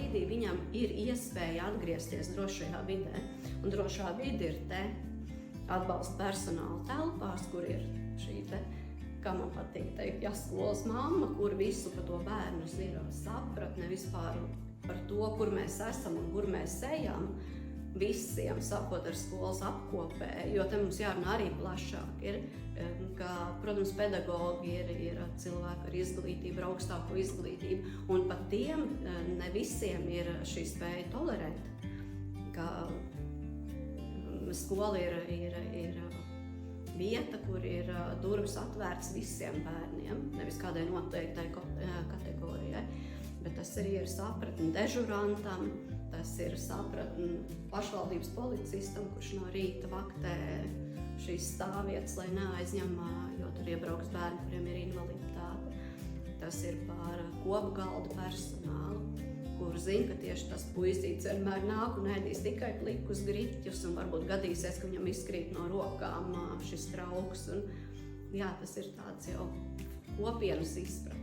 brīdī viņam ir iespēja atgriezties drošajā vidē. Un drošā vide ir te atbalsta personāla telpās, kur ir šī te, kā man patīk teikt, skolas mamma, kur visu par to bērnu zina sapratne vispār par to, kur mēs esam un kur mēs ejam. Visiem, sākot ar skolas apkopē, jo te mums jārunā arī plašāk. Ir, ka, protams, pedagogi ir cilvēki ar izglītību, ar augstāko izglītību, un pat tiem ne visiem ir šī spēja tolerēt, ka skola ir vieta, kur ir durvis atvērts visiem bērniem, nevis kādai noteiktai kategorijai, bet tas arī ir sapratni dežurantam, tas ir sapratni pašvaldības policistam, kurš no rīta vaktē šīs stāvvietas, lai neaizņem, jo tur iebrauks bērni, kuriem ir invaliditāte. Tas ir par kopgalda personālu, kur zina, ka tieši tas puisīts vienmēr nāk un ēdīs tikai plikus griķus, un varbūt gadīsies, ka viņam izkrīt no rokām šis trauks. Un, jā, tas ir tāds jau kopienas izpratne.